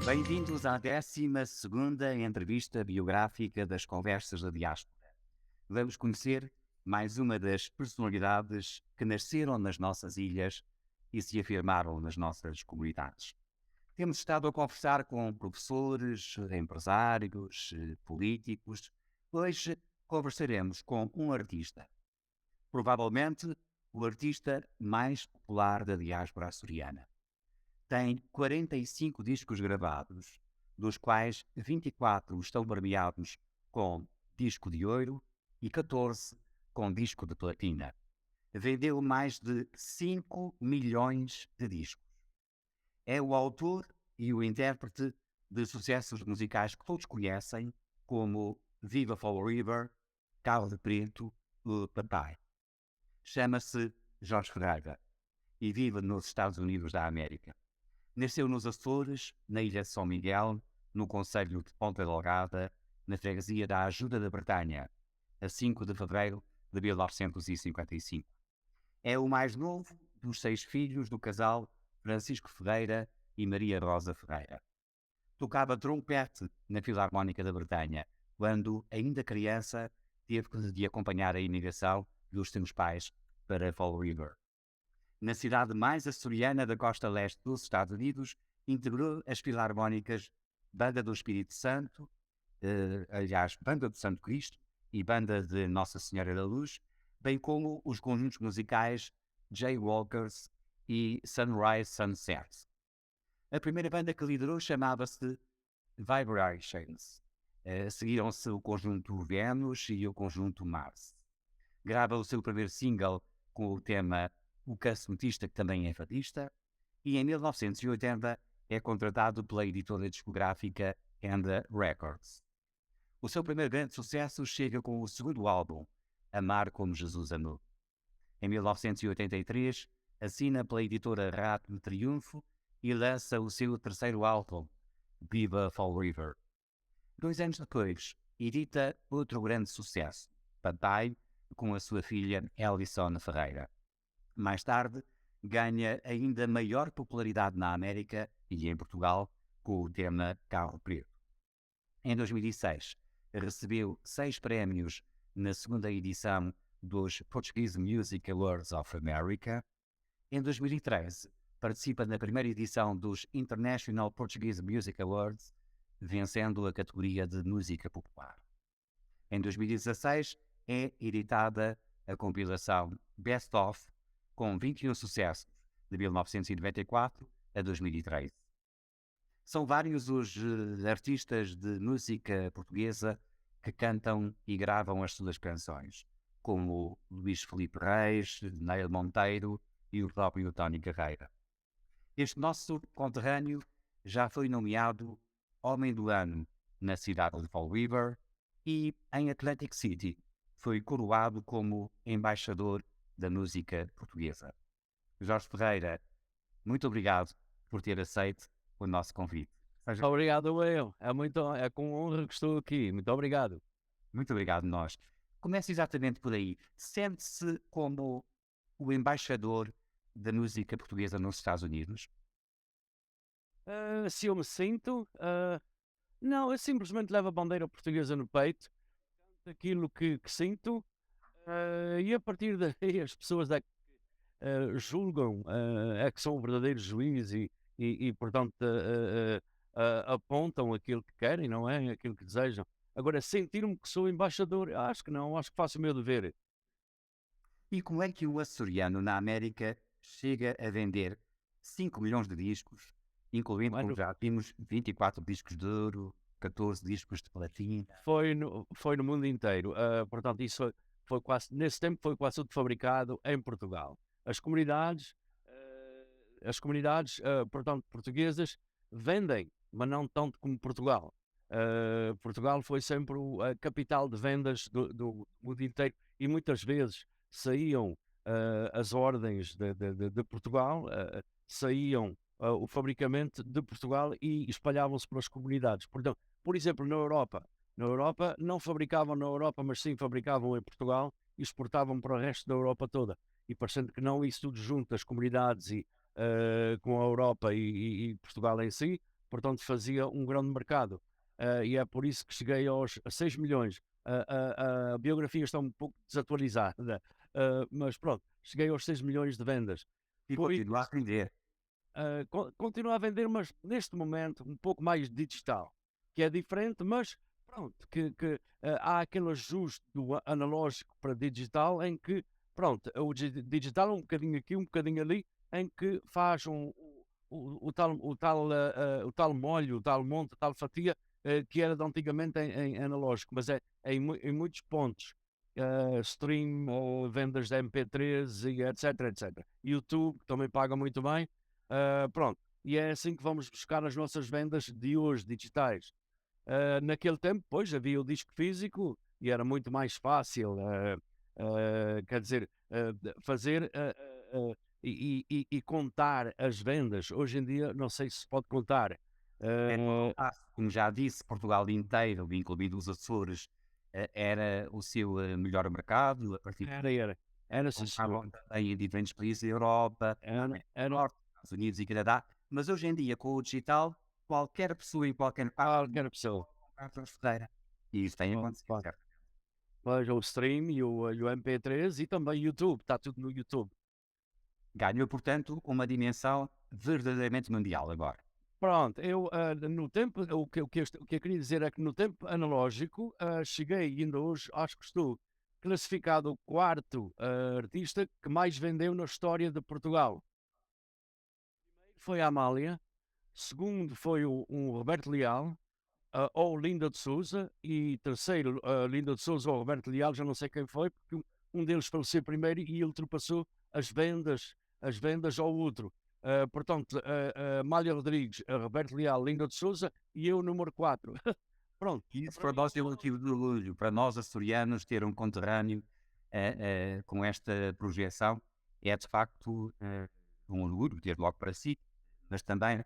Bem-vindos à 12ª entrevista biográfica das Conversas da Diáspora. Vamos conhecer mais uma das personalidades que nasceram nas nossas ilhas e se afirmaram nas nossas comunidades. Temos estado a conversar com professores, empresários, políticos. Hoje conversaremos com um artista, provavelmente o artista mais popular da diáspora açoriana. Tem 45 discos gravados, dos quais 24 estão premiados com disco de ouro e 14 com disco de platina. Vendeu mais de 5 milhões de discos. É o autor e o intérprete de sucessos musicais que todos conhecem, como Viva Fall River, Carro de Preto e Papai. Chama-se Jorge Ferreira e vive nos Estados Unidos da América. Nasceu nos Açores, na ilha de São Miguel, no concelho de Ponta Delgada, na freguesia da Ajuda da Bretanha, a 5 de fevereiro de 1955. É o mais novo dos 6 filhos do casal Francisco Ferreira e Maria Rosa Ferreira. Tocava trompete na Filarmónica da Bretanha, quando, ainda criança, teve de acompanhar a imigração dos seus pais para Fall River. Na cidade mais açoriana da costa leste dos Estados Unidos, integrou as filarmónicas Banda do Espírito Santo, Banda do Santo Cristo e Banda de Nossa Senhora da Luz, bem como os conjuntos musicais Jaywalkers e Sunrise Sunset. A primeira banda que liderou chamava-se Vibrations. Seguiram-se o conjunto Vênus e o conjunto Mars. Grava o seu primeiro single com o tema O Cassetista, que também é fadista, e em 1980 é contratado pela editora discográfica Enda Records. O seu primeiro grande sucesso chega com o segundo álbum, Amar Como Jesus Amou. Em 1983, assina pela editora Rato de Triunfo e lança o seu terceiro álbum, Viva Fall River. 2 anos depois, edita outro grande sucesso, Papai, com a sua filha Elison Ferreira. Mais tarde, ganha ainda maior popularidade na América e em Portugal com o tema Carro Preto. Em 2006, recebeu 6 prémios na segunda edição dos Portuguese Music Awards of America. Em 2013, participa na primeira edição dos International Portuguese Music Awards, vencendo a categoria de música popular. Em 2016, é editada a compilação Best Of, com 21 sucessos, de 1994 a 2013. São vários os artistas de música portuguesa que cantam e gravam as suas canções, como Luís Filipe Reis, Neil Monteiro e o próprio Tony Carreira. Este nosso conterrâneo já foi nomeado Homem do Ano na cidade de Fall River e, em Atlantic City, foi coroado como embaixador da música portuguesa. Jorge Ferreira, muito obrigado por ter aceito o nosso convite. Obrigado eu. É com honra que estou aqui. Muito obrigado. Muito obrigado, nós. Comece exatamente por aí. Sente-se como o embaixador da música portuguesa nos Estados Unidos? Se eu me sinto... não, eu simplesmente levo a bandeira portuguesa no peito, aquilo que sinto, e a partir daí as pessoas é que julgam, é que são o verdadeiro juiz e portanto, apontam aquilo que querem, não é? Aquilo que desejam. Agora, sentir-me que sou embaixador, acho que não, acho que faço o meu dever. E como é que o açoriano na América chega a vender 5 milhões de discos, incluindo, como já vimos, 24 discos de ouro, 14 discos de platina? Foi no mundo inteiro. Portanto, isso foi quase, nesse tempo foi quase tudo fabricado em Portugal. As comunidades, portanto, portuguesas vendem, mas não tanto como Portugal. Portugal foi sempre a capital de vendas do mundo inteiro e muitas vezes saíam as ordens de Portugal, saíam o fabricamento de Portugal e espalhavam-se pelas comunidades. Portanto, por exemplo, na Europa não fabricavam na Europa, mas sim fabricavam em Portugal e exportavam para o resto da Europa toda. E parecendo que não, isso tudo junto, as comunidades e com a Europa e Portugal em si, portanto fazia um grande mercado. E é por isso que cheguei aos 6 milhões. A biografia está um pouco desatualizada, mas pronto, cheguei aos 6 milhões de vendas. E Foi, continuar a vender. continuo a vender, mas neste momento um pouco mais digital, que é diferente, mas pronto, há aquele ajuste do analógico para digital em que, pronto, o digital um bocadinho aqui, um bocadinho ali, em que faz o tal molho, o tal monte, a tal fatia, que era de antigamente em analógico, mas é em muitos pontos. Stream, vendas de MP3 e etc, etc. YouTube também paga muito bem. Pronto, e é assim que vamos buscar as nossas vendas de hoje, digitais. Naquele tempo, pois, havia o disco físico e era muito mais fácil, quer dizer, fazer e contar as vendas. Hoje em dia, não sei se pode contar. Como já disse, Portugal inteiro, incluindo os Açores, era o seu melhor mercado. A partir Era sim, senhor. compravam também em diferentes países da Europa, Era Norte, Estados Unidos e Canadá. Mas hoje em dia, com o digital, qualquer pessoa em qualquer parte qualquer pessoa. compra a Torres Ferreira. E isso tem acontecido, Claro. certo? Pois, o stream e o MP3 e também YouTube, está tudo no YouTube. Ganhou, portanto, uma dimensão verdadeiramente mundial agora. Pronto, eu no tempo, o que eu queria dizer é que no tempo analógico, cheguei e ainda hoje acho que estou classificado o quarto artista que mais vendeu na história de Portugal. Primeiro foi a Amália, segundo foi o Roberto Leal, ou Linda de Souza, e terceiro, Linda de Souza ou Roberto Leal, já não sei quem foi, porque um deles faleceu primeiro e ele ultrapassou as vendas ao outro. Portanto, Amália Rodrigues, Roberto Leal, Linda de Souza e eu, número 4. Pronto. E isso para nós é um motivo de orgulho, para nós açorianos ter um conterrâneo com esta projeção é de facto um orgulho ter logo para si, mas também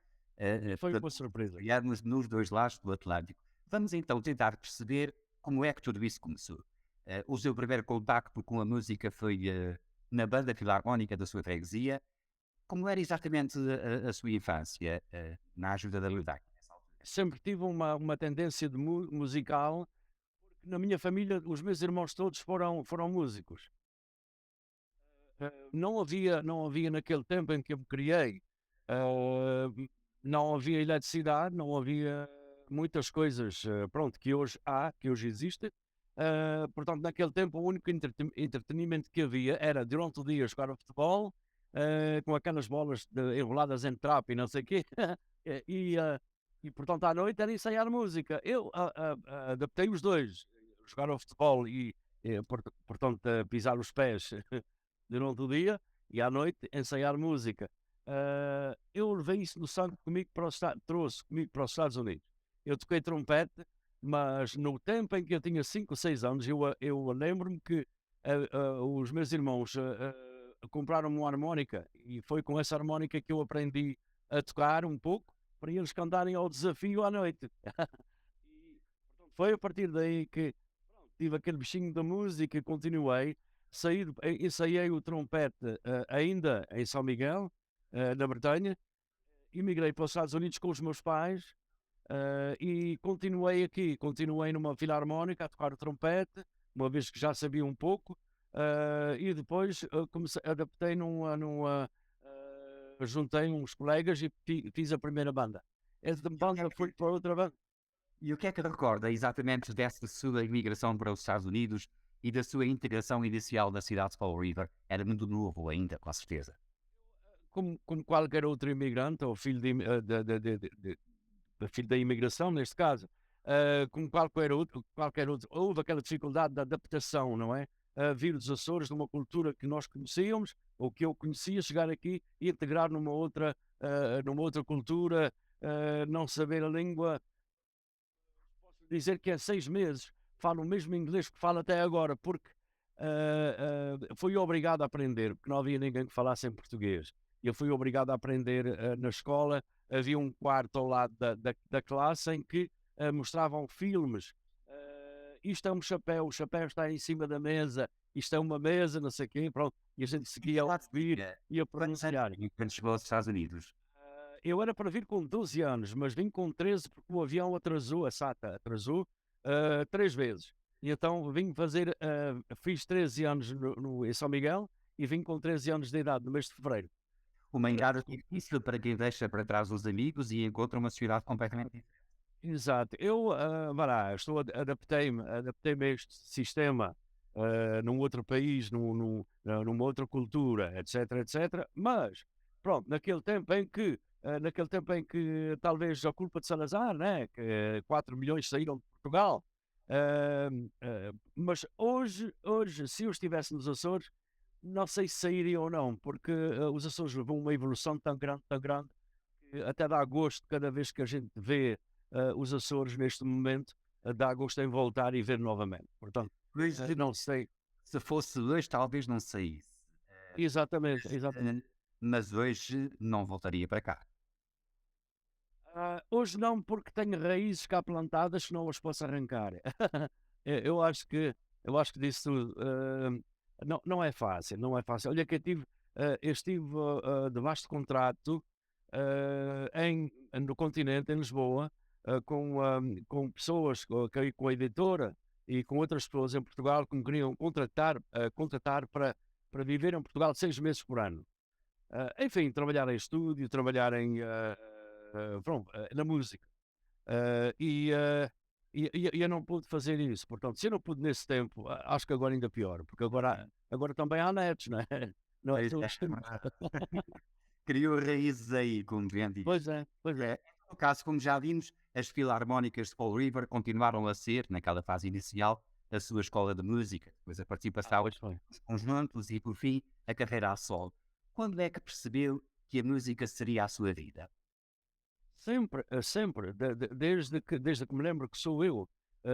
Foi para uma surpresa. olharmos nos dois lados do Atlântico. Vamos então tentar perceber como é que tudo isso começou. O seu primeiro contacto com a música foi na banda filarmónica da sua freguesia. Como era exatamente a sua infância na ajuda da verdade? Sempre tive uma tendência de musical, porque na minha família os meus irmãos todos foram músicos. Não havia naquele tempo em que eu me criei, não havia eletricidade, não havia muitas coisas, pronto, que hoje existem. Portanto, naquele tempo o único entretenimento que havia era durante o dia jogar futebol, com aquelas bolas enroladas em trapo e não sei o quê, e, portanto à noite era ensaiar música. Eu adaptei os dois, jogar ao futebol e, portanto, pisar os pés durante o dia e à noite ensaiar música. Eu levei isso no sangue comigo trouxe comigo para os Estados Unidos. Eu toquei trompete, mas no tempo em que eu tinha 5 ou 6 anos, eu lembro-me que os meus irmãos compraram uma harmónica e foi com essa harmónica que eu aprendi a tocar um pouco para eles cantarem ao desafio à noite. E, portanto, foi a partir daí que tive aquele bichinho da música e continuei. Ensaiei o trompete ainda em São Miguel, na Bretanha, emigrei para os Estados Unidos com os meus pais e continuei aqui, continuei numa filarmónica a tocar o trompete, uma vez que já sabia um pouco, e depois adaptei juntei uns colegas e fiz a primeira banda. Essa banda foi para outra banda. E o que é que recorda exatamente dessa sua imigração para os Estados Unidos e da sua integração inicial na cidade de Fall River? Era muito novo ainda, com certeza. Como qualquer outro imigrante, ou filho filho da imigração, neste caso, como qualquer outro, houve aquela dificuldade de adaptação, não é? Vir dos Açores, de uma cultura que nós conhecíamos, ou que eu conhecia, chegar aqui e integrar numa outra cultura, não saber a língua. Posso dizer que há 6 meses falo o mesmo inglês que falo até agora, porque fui obrigado a aprender, porque não havia ninguém que falasse em português. Eu fui obrigado a aprender na escola. Havia um quarto ao lado da classe em que mostravam filmes. Isto é um chapéu, o chapéu está em cima da mesa, isto é uma mesa, não sei o quê, pronto. E a gente seguia a ouvir e a pronunciar. E quando chegou aos Estados Unidos? eu era para vir com 12 anos, mas vim com 13 porque o avião atrasou, a SATA atrasou 3 vezes. E então vim fazer, fiz 13 anos em São Miguel e vim com 13 anos de idade no mês de fevereiro. Uma entrada difícil para quem deixa para trás os amigos e encontra uma sociedade completamente diferente. Exato. Eu, vá lá, adaptei-me a este sistema num outro país, numa outra cultura, etc, etc. Mas, pronto, naquele tempo em que talvez a culpa de Salazar, né, que 4 milhões saíram de Portugal, mas hoje, se eu estivesse nos Açores, não sei se sairia ou não, porque os Açores levou uma evolução tão grande, que até dá gosto cada vez que a gente vê os Açores neste momento, dá gosto em voltar e ver novamente. Portanto, Mas não sei. se fosse hoje, talvez não saísse. Exatamente, exatamente. Mas hoje não voltaria para cá. Hoje não, porque tenho raízes cá plantadas que não as posso arrancar. Eu eu acho que disso tudo não é fácil, não é fácil. Olha que eu estive debaixo de contrato no continente, em Lisboa, com pessoas, com a editora e com outras pessoas em Portugal que me queriam contratar para viver em Portugal 6 meses por ano. Enfim, trabalhar em estúdio, trabalhar pronto, na música. Ah, e, ah, e eu não pude fazer isso. Portanto, se eu não pude nesse tempo, acho que agora ainda pior, porque agora também há netos, não é? Não é Pois só é. os tempos. Criou raízes aí, como bem diz. Pois é, pois é. No caso, como já vimos, as filarmónicas de Fall River continuaram a ser, naquela fase inicial, a sua escola de música, depois a participação Pois foi. nos conjuntos e, por fim, a carreira a solo. Quando é que percebeu que a música seria a sua vida? Sempre, sempre, desde que me lembro que sou eu,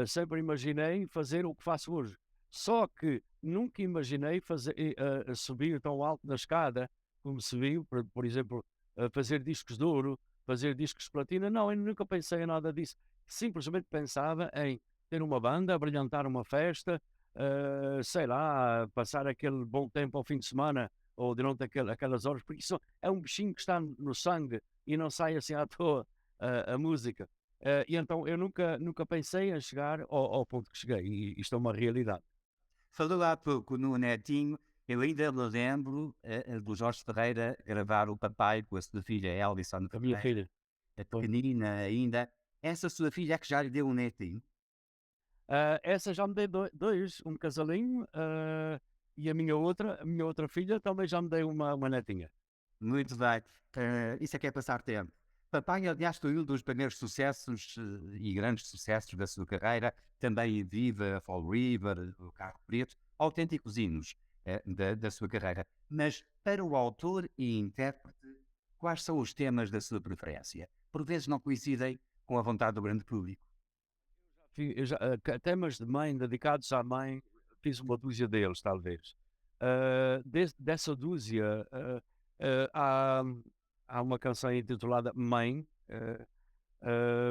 sempre imaginei fazer o que faço hoje. Só que nunca imaginei subir tão alto na escada como subiu, por exemplo, fazer discos de ouro, fazer discos de platina. Não, eu nunca pensei em nada disso. Simplesmente pensava em ter uma banda, brilhantar uma festa, sei lá, passar aquele bom tempo ao fim de semana ou durante aquelas horas, porque isso é um bichinho que está no sangue e não sai assim à toa a música. E então eu nunca pensei em chegar ao ponto que cheguei, e isto é uma realidade. Falou há pouco no Netinho, eu ainda me lembro do Jorge Ferreira gravar o papai com a sua filha Elison A minha Ferreira, filha. a Foi. pequenina ainda. Essa sua filha é que já lhe deu um netinho? Essa já me dei dois, um casalinho, e a minha outra filha também já me deu uma netinha. Muito bem. Isso é que é passar tempo. Papai, aliás, foi um dos primeiros sucessos e grandes sucessos da sua carreira. Também Viva, Fall River, o Carro Preto, autênticos hinos da sua carreira. Mas para o autor e intérprete, quais são os temas da sua preferência? Por vezes não coincidem com a vontade do grande público. Temas de mãe, dedicados à mãe, fiz uma dúzia deles, talvez. Dessa dúzia, há uma canção intitulada Mãe,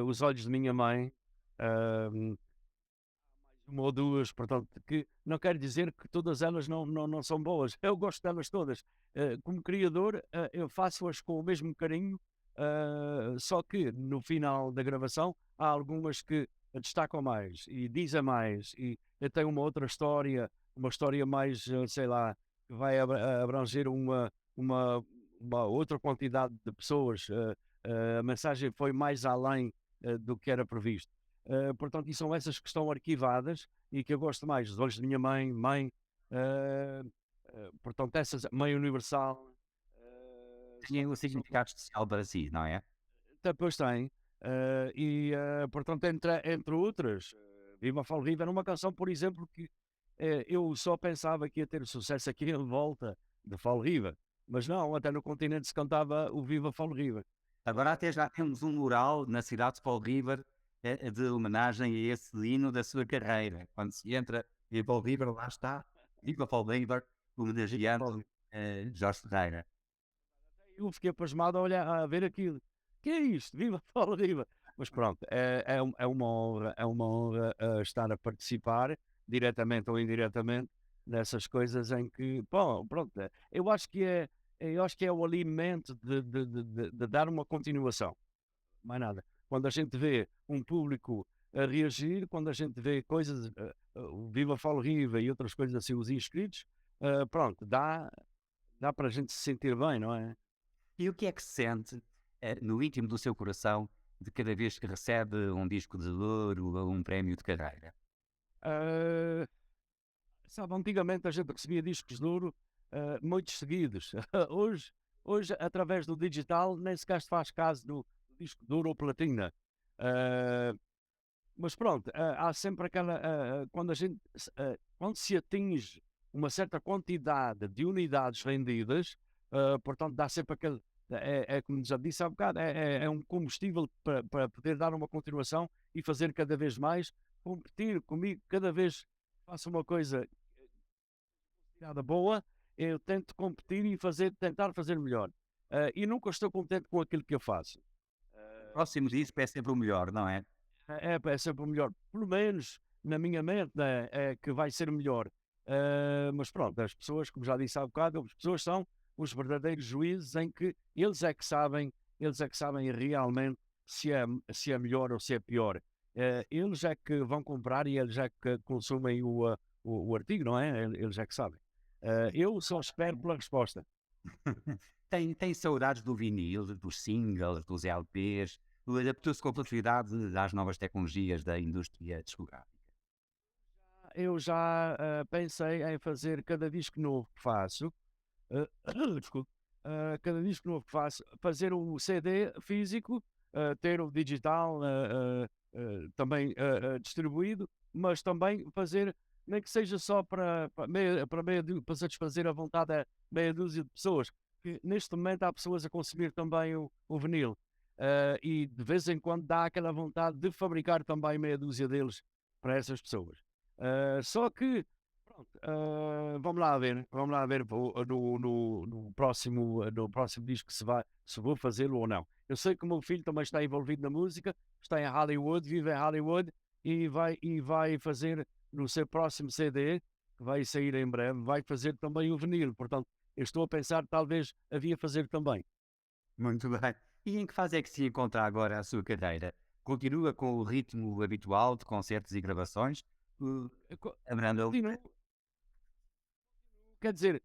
Os Olhos de Minha Mãe, mais uma ou duas, portanto, que não quer dizer que todas elas não são boas. Eu gosto delas todas. Como criador, eu faço-as com o mesmo carinho, só que no final da gravação há algumas que destacam mais e dizem mais e tem uma história mais, sei lá, que vai abranger uma outra quantidade de pessoas. A mensagem foi mais além do que era previsto. Portanto, e são essas que estão arquivadas e que eu gosto mais. Os Olhos de Minha Mãe, Mãe, portanto, essas, Mãe Universal, Tinha um significado especial para si, não é? depois tem. Portanto, entre outras, Viva Fall River era uma canção, por exemplo, que eu só pensava que ia ter sucesso aqui em volta de Fall River, mas não, até no continente se cantava o Viva Fall River. Agora até já temos um mural na cidade de Fall River de homenagem a esse hino da sua carreira. Quando se entra em Fall River, lá está, Viva Fall River, homenageando Jorge Ferreira. Eu fiquei pasmado a olhar, a ver aquilo. Que é isto? Viva Fall River! Mas pronto, é uma honra estar a participar, diretamente ou indiretamente, nessas coisas em que, bom, pronto, eu acho que eu acho que é o alimento de dar uma continuação, mais nada. Quando a gente vê um público a reagir, quando a gente vê coisas, o Viva Fala Riva e outras coisas assim, os inscritos, pronto, dá para a gente se sentir bem, não é? E o que é que sente no íntimo do seu coração de cada vez que recebe um disco de ouro ou um prémio de carreira? Ah, sabe, antigamente a gente recebia discos de ouro, muitos seguidos. Hoje, hoje, através do digital, nem sequer se faz caso do disco de ouro ou platina. Ah, mas pronto, há sempre aquela. Quando a gente. Quando se atinge uma certa quantidade de unidades vendidas, portanto, dá sempre aquele. Como já disse há bocado, é um combustível para poder dar uma continuação e fazer cada vez mais, competir comigo, cada vez faço uma coisa tirada boa, eu tento competir e tentar fazer melhor. E nunca estou contente com aquilo que eu faço. Próximo disso é sempre o melhor, não é? É sempre o melhor, pelo menos na minha mente, né, é que vai ser melhor. Mas pronto, as pessoas, como já disse há bocado, as pessoas são os verdadeiros juízes em que eles é que sabem realmente se é melhor ou se é pior. Eles é que vão comprar e eles é que consumem o artigo, não é? Eles é que sabem. Eu só espero pela resposta. Tem saudades do vinil, dos singles, dos LPs, adaptou-se com facilidade às novas tecnologias da indústria discográfica. Eu já pensei em fazer cada disco novo que faço, ah, desculpe, cada disco novo que faço, fazer o CD físico, ter o digital também distribuído, mas também fazer, nem que seja só para satisfazer a vontade de meia dúzia de pessoas, que neste momento há pessoas a consumir também o vinil. E de vez em quando dá aquela vontade de fabricar também meia dúzia deles para essas pessoas. Só que, pronto, vamos lá ver no próximo disco se vou fazê-lo ou não. Eu sei que o meu filho também está envolvido na música, está em Hollywood, vive em Hollywood e vai fazer no seu próximo CD, que vai sair em breve, vai fazer também o vinil. Portanto, eu estou a pensar talvez havia fazer também. Muito bem. E em que fase é que se encontra agora a sua carreira? Continua com o ritmo habitual de concertos e gravações? Uh, Abranda, Continuo, quer dizer,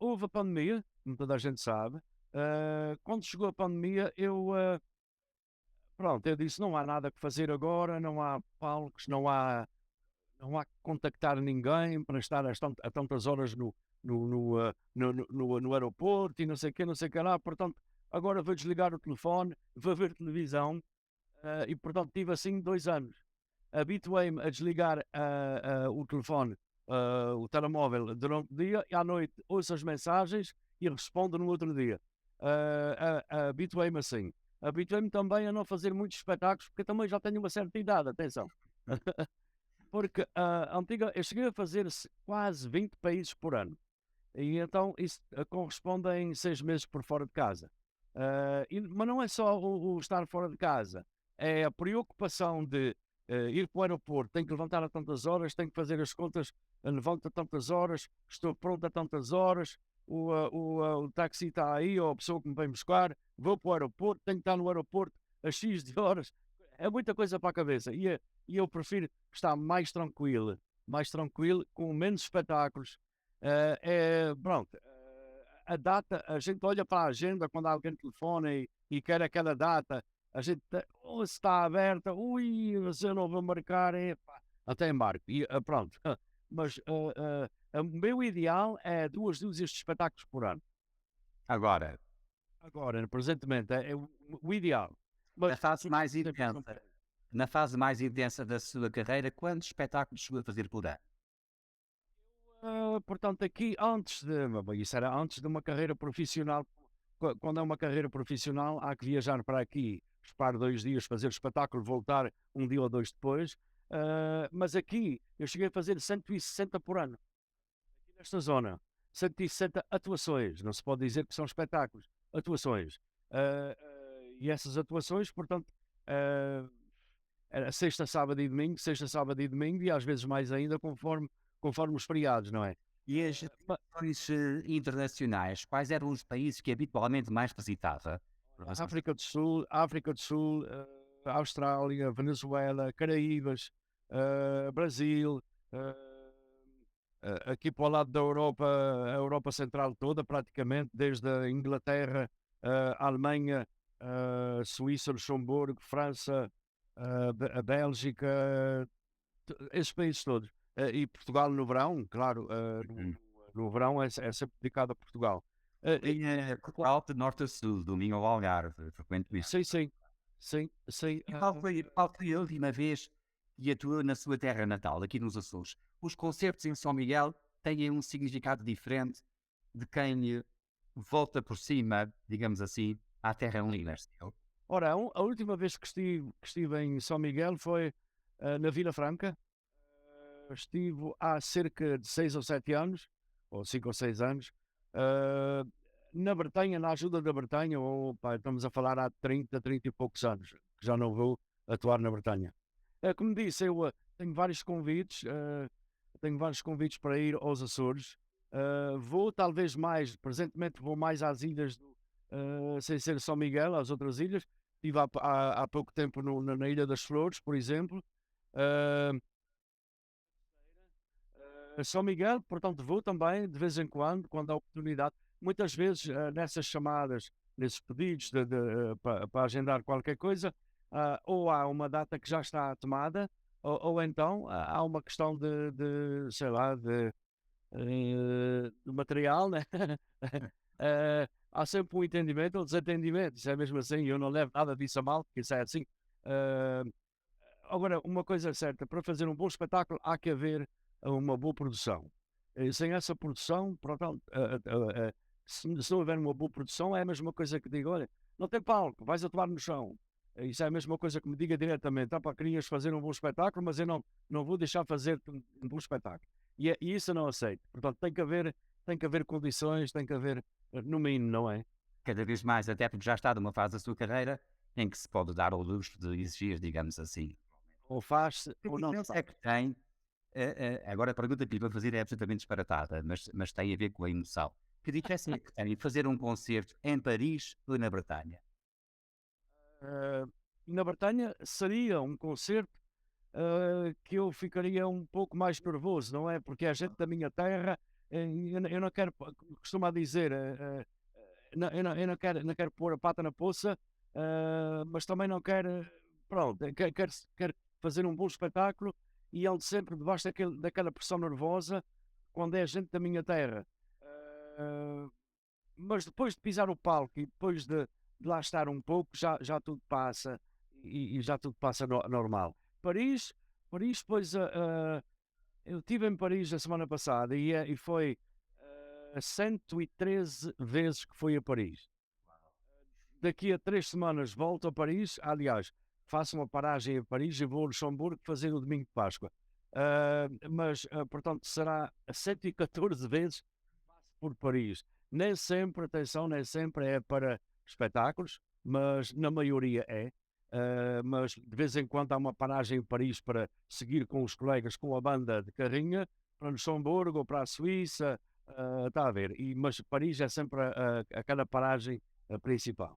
houve a pandemia, como toda a gente sabe. Quando chegou a pandemia, pronto, eu disse: não há nada que fazer agora, não há palcos, não há que contactar ninguém para estar a tantas horas no aeroporto e não sei o que lá. Portanto, agora vou desligar o telefone, vou ver televisão. E portanto, tive assim 2 anos. Habituei-me a desligar o telefone, o telemóvel durante o dia e à noite ouço as mensagens e respondo no outro dia. Habituei-me assim. Habituei-me também a não fazer muitos espetáculos, porque eu também já tenho uma certa idade, atenção. Porque antiga, eu cheguei a fazer quase 20 países por ano. E então isso corresponde em 6 meses por fora de casa. Mas não é só o estar fora de casa, é a preocupação de ir para o aeroporto, tenho que levantar a tantas horas, tenho que fazer as contas, levanto a tantas horas, estou pronto a tantas horas, o táxi está aí, ou a pessoa que me vem buscar, vou para o aeroporto, tenho que estar no aeroporto a X de horas. É muita coisa para a cabeça e eu prefiro estar mais tranquilo, com menos espetáculos. Pronto, a data, a gente olha para a agenda quando alguém telefona e quer aquela data, a gente ou se está aberta, ui, se eu não vou marcar, epá, até embarco. E pronto, mas o meu ideal é 2 dúzias de espetáculos por ano. agora, Agora, presentemente, é o ideal. na Mas fase mais sempre são intensa, na fase mais intensa da sua carreira, quantos espetáculos chegou a fazer por ano? portanto, aqui isso era antes de uma carreira profissional. Quando é uma carreira profissional, há que viajar para aqui, esperar 2 dias, fazer o espetáculo, voltar um dia ou dois depois. Mas aqui eu cheguei a fazer 160 por ano, aqui nesta zona. 160 atuações, não se pode dizer que são espetáculos, atuações. E essas atuações, portanto, era sexta, sábado e domingo, e às vezes mais ainda, conforme os feriados, não é? E as Ma dimensões internacionais, quais eram os países que habitualmente mais visitava? África do Sul, Austrália, Venezuela, Caraíbas, Brasil, eh, aqui para o lado da Europa, a Europa Central toda, praticamente, desde a Inglaterra, a Alemanha, Suíça, Luxemburgo, França, a Bélgica, esses países todos. E Portugal no verão, claro, Uhum. no verão é sempre dedicado a Portugal. E, Linha cla- Portugal de norte a sul, do Minho ao Algarve, frequentemente. sim, sim, sim, sim. E qual foi a última vez que atuou na sua terra natal, aqui nos Açores? Os concertos em São Miguel têm um significado diferente de quem volta por cima, digamos assim, à terra unida. Ora, a última vez que estive em São Miguel foi na Vila Franca. Estive há cerca de 6 ou 7 anos, ou 5 ou 6 anos, eh, na Bretanha, na ajuda da Bretanha, ou, pá, estamos a falar há 30 e poucos anos, que já não vou atuar na Bretanha. Como disse, eu tenho vários convites para ir aos Açores. Vou talvez mais, presentemente vou mais às ilhas, sem ser São Miguel, às outras ilhas. Estive há pouco tempo na Ilha das Flores, por exemplo. Eh, São Miguel, portanto, vou também, de vez em quando há oportunidade. Muitas vezes, nessas chamadas, nesses pedidos para agendar qualquer coisa, ou há uma data que já está tomada, ou então há uma questão sei lá, de material, né? Há sempre um entendimento ou desentendimento, isso é mesmo assim, eu não levo nada disso a mal, porque isso é assim. Eh, Agora, uma coisa é certa, para fazer um bom espetáculo há que haver uma boa produção. Sem essa produção, pronto, se não houver uma boa produção, é a mesma coisa que digo, olha, não tem palco, vais atuar no chão. Isso é a mesma coisa que me diga diretamente, pá, querias fazer um bom espetáculo, mas eu não vou deixar fazer um bom espetáculo. E isso eu não aceito. Portanto, tem que haver condições, tem que haver, no mínimo, não é? Cada vez mais, até porque já está numa fase da sua carreira em que se pode dar ao luxo de exigir, digamos assim. Ou faz-se Que ou não se diferença é faz. que tem? Agora a pergunta que lhe vou fazer é absolutamente disparatada, mas tem a ver com a emoção. Que diferença é que tem fazer um concerto em Paris ou na Bretanha? Eh, Na Bretanha seria um concerto que eu ficaria um pouco mais nervoso, não é? Porque é gente da minha terra, eu não quero, costuma dizer, eu não quero pôr a pata na poça, mas também não quero, pronto, quero fazer um bom espetáculo e ando sempre debaixo daquela pressão nervosa quando é gente da minha terra. Eh, mas depois de pisar o palco e depois de lá estar um pouco, já tudo passa e já tudo passa normal. Paris, Paris, pois eu estive em Paris a semana passada e foi 113 vezes que fui a Paris. Daqui a 3 semanas volto a Paris, aliás, faço uma paragem a Paris e vou a Luxemburgo fazer o domingo de Páscoa. Mas, portanto, será 114 vezes por Paris. Nem sempre, atenção, nem sempre é para espetáculos, mas na maioria é. Mas de vez em quando há uma paragem em Paris para seguir com os colegas com a banda de carrinha para Luxemburgo ou para a Suíça, está a ver. Mas Paris é sempre aquela paragem principal.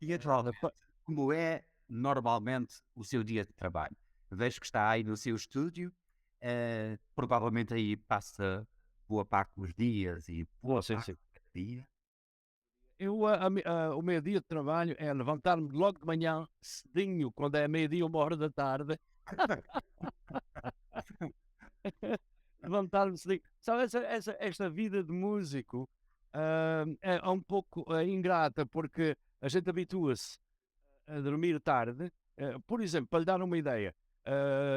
E Eh, atualmente, pa- como é normalmente o seu dia de trabalho? Vejo que está aí no seu estúdio, provavelmente aí passa boa parte dos dias e boa sim, parte sim. do dia. O meio-dia de trabalho é levantar-me logo de manhã, cedinho, quando é meio-dia, 1 hora da tarde, levantar-me cedinho. Sabe, esta vida de músico é um pouco ingrata, porque a gente habitua-se a dormir tarde. Por exemplo, para lhe dar uma ideia,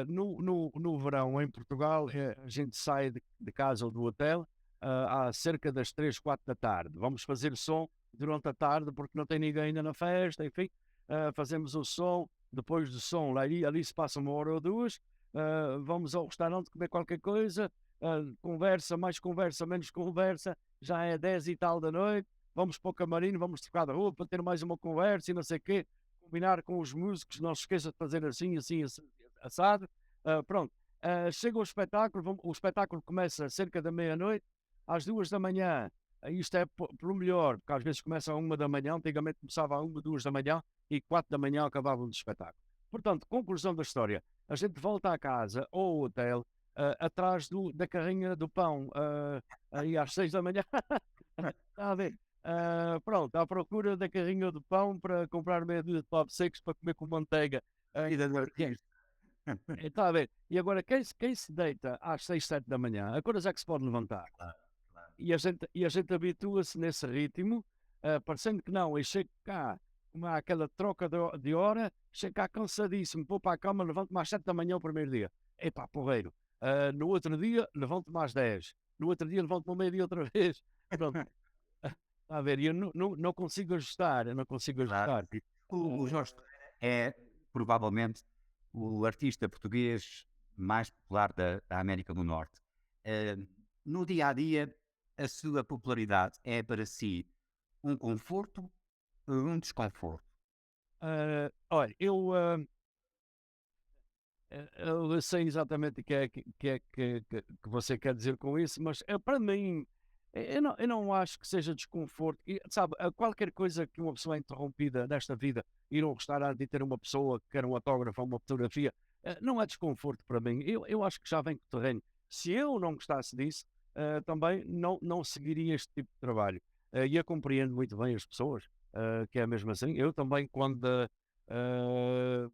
no verão em Portugal, a gente sai de casa ou do hotel às cerca das 3, 4 da tarde. Vamos fazer som durante a tarde porque não tem ninguém ainda na festa, enfim. Fazemos o som, depois do som, ali se passa 1 hora ou 2. Vamos ao restaurante comer qualquer coisa, conversa, mais conversa, menos conversa, já é 10 e tal da noite. Vamos para o camarim, vamos trocar de roupa, ter mais uma conversa e não sei o quê, combinar com os músicos, não se esqueça de fazer assim, assim, assado. Pronto. Chega o espetáculo começa cerca da meia-noite. às 2 da manhã, isto é pelo melhor, porque às vezes começa à 1 da manhã, antigamente começava à 1, 2 da manhã e 4 da manhã acabava o espetáculo. Portanto, conclusão da história, a gente volta à casa ou ao hotel atrás da carrinha do pão, aí às 6 da manhã, está a ver? Pronto, à procura da carrinha do pão para comprar meia dúzia de pão secos para comer com manteiga. Vida do artista. Está a ver? E agora, quem se deita às 6, 7 da manhã, a que horas é que se pode levantar? Claro, claro. E a gente habitua-se nesse ritmo, parecendo que não, e chego cá, como há aquela troca de hora, chego cá cansadíssimo, vou para a cama, levanto-me às 7 da manhã o primeiro dia. Epá, porreiro. No outro dia, levanto-me às 10. No outro dia, levanto-me ao meio-dia outra vez. Pronto, está a ver? E eu não consigo ajustar, eu não consigo Claro, ajustar. sim. O Jorge Torreira é provavelmente o artista português mais popular da América do Norte. Eh, no dia a dia, a sua popularidade é para si um conforto ou um desconforto? Olha, eu sei exatamente o que você quer dizer com isso, mas para mim, eu não acho que seja desconforto. E, sabe, qualquer coisa que uma pessoa é interrompida nesta vida, ir a um restaurante e ter uma pessoa que quer um autógrafo ou uma fotografia, não é desconforto para mim. Eu acho que já vem com o terreno. Se eu não gostasse disso, também não seguiria este tipo de trabalho. E eu compreendo muito bem as pessoas, que é mesmo assim. Eu também, eh,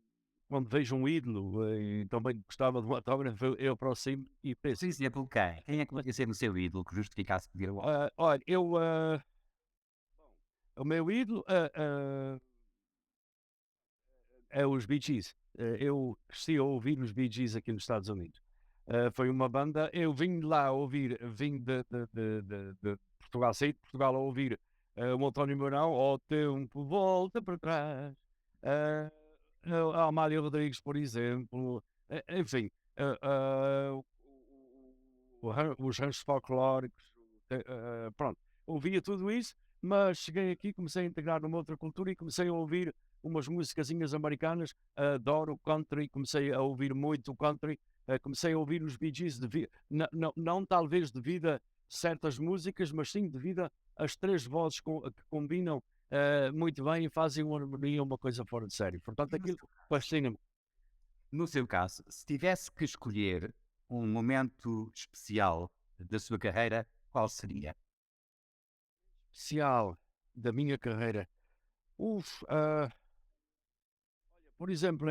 quando vejo um ídolo e também gostava de um autógrafo, eu aproximo e Por penso. exemplo, quem? Quem é que podia ser o seu ídolo que justificasse pedir o autógrafo? Olha, o meu ídolo é os Bee Gees. Eu cresci a ouvir os Bee Gees aqui nos Estados Unidos. Foi uma banda, eu vim de lá a ouvir, vim de Portugal, saí de Portugal a ouvir o António Mourão, ao tempo volta para trás. Uh, a Amália Rodrigues, por exemplo, enfim, os ranchos folclóricos, pronto, ouvia tudo isso, mas cheguei aqui, comecei a integrar numa outra cultura e comecei a ouvir umas musicazinhas americanas, adoro o country, comecei a ouvir muito o country, comecei a ouvir os Bee Gees, não talvez devido a certas músicas, mas sim devido às três vozes que combinam muito bem e fazem uma harmonia, uma coisa fora de série. E Portanto, no aquilo seu caso? fascina-me. No seu caso, se tivesse que escolher um momento especial da sua carreira, qual seria? Especial da minha carreira. Uf, por exemplo,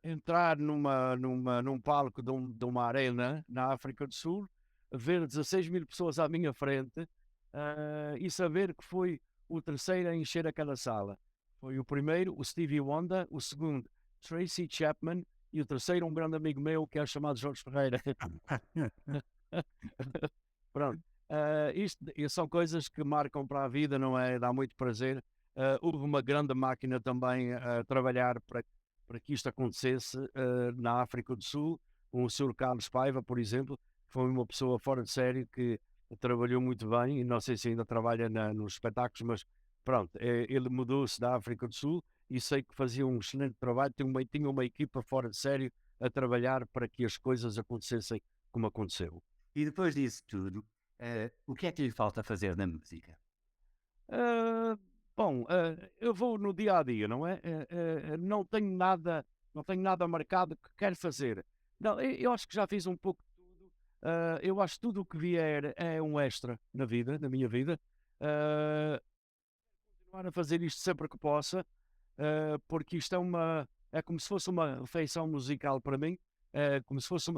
entrar num palco de uma arena na África do Sul, ver 16 mil pessoas à minha frente, e saber que fui o terceiro a encher aquela sala. Foi o primeiro, o Stevie Wonder, o segundo, Tracy Chapman, e o terceiro, um grande amigo meu que é chamado Jorge Ferreira. Pronto. Isto são coisas que marcam para a vida, não é? Dá muito prazer. Houve uma grande máquina também a trabalhar para que isto acontecesse na África do Sul. O Sr. Carlos Paiva, por exemplo, foi uma pessoa fora de série que trabalhou muito bem e não sei se ainda trabalha nos espetáculos, mas pronto, ele mudou-se da África do Sul e sei que fazia um excelente trabalho. Tinha uma equipa fora de série a trabalhar para que as coisas acontecessem como aconteceu. E depois disso tudo, o que é que lhe falta fazer na música? Ah, bom, eu vou no dia a dia, não é? Não tenho nada marcado que quero fazer. Não, eu acho que já fiz um pouco de tudo. Eu acho que tudo o que vier é um extra na vida, na minha vida. Ah, Continuar a fazer isto sempre que possa, porque isto é como se fosse uma refeição musical para mim, é como se fosse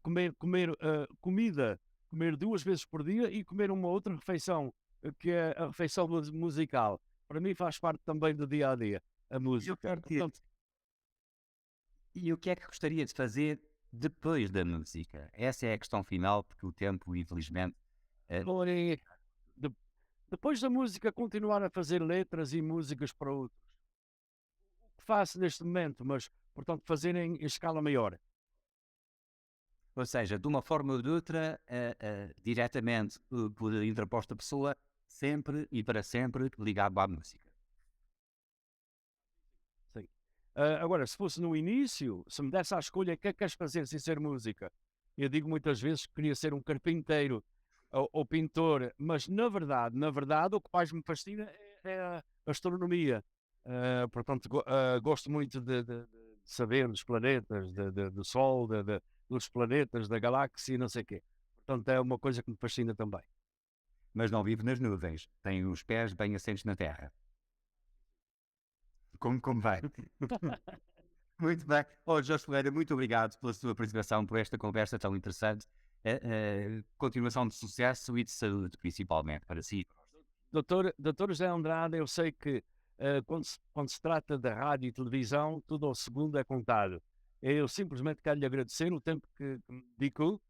comer comida, comer 2 vezes por dia e comer uma outra refeição, que é a refeição musical. Para mim faz parte também do dia a dia, a E o que música. é que, Portanto, e o que é que gostaria de fazer depois da música? Essa é a questão final, porque o tempo, infelizmente, eh, olhem, de- depois da música, continuar a fazer letras e músicas para outros. O que faço neste momento, mas, portanto, fazer em escala maior. ou seja, de uma forma ou de outra, diretamente por interposta pessoa, sempre e para sempre ligado à música. Sim. Agora, se fosse no início, se me desse a escolha, o que é que queres fazer sem ser música? Eu digo muitas vezes que queria ser um carpinteiro, o pintor, mas na verdade, o que mais me fascina é a astronomia. Portanto, gosto muito de saber dos planetas, do Sol, dos planetas, da galáxia e não sei o quê. Portanto, é uma coisa que me fascina também. Mas não vive nas nuvens, tem os pés bem assentos na terra. Como vai? Muito bem. Oh, Jorge Ferreira, muito obrigado pela sua participação, por esta conversa tão interessante. Continuação de sucesso e de saúde, principalmente, para si. Doutor José Andrade, eu sei que quando se trata da rádio e televisão, tudo ao segundo é contado. Eu simplesmente quero lhe agradecer o tempo que me dedicou,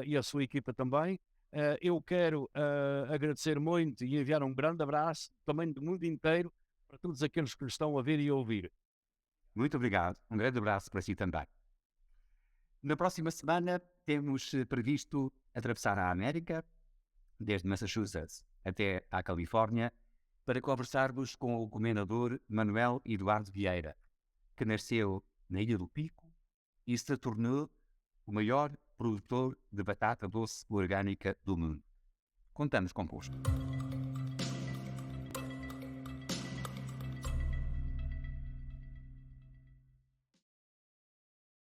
e a sua equipa também. Eu quero agradecer muito e enviar um grande abraço também do mundo inteiro para todos aqueles que nos estão a ver e a ouvir. Muito obrigado. Um grande abraço para si também. Na próxima semana temos previsto atravessar a América, desde Massachusetts até à Califórnia, para conversarmos com o comendador Manuel Eduardo Vieira, que nasceu na Ilha do Pico e se tornou o maior produtor de batata doce orgânica do mundo. Contamos convosco.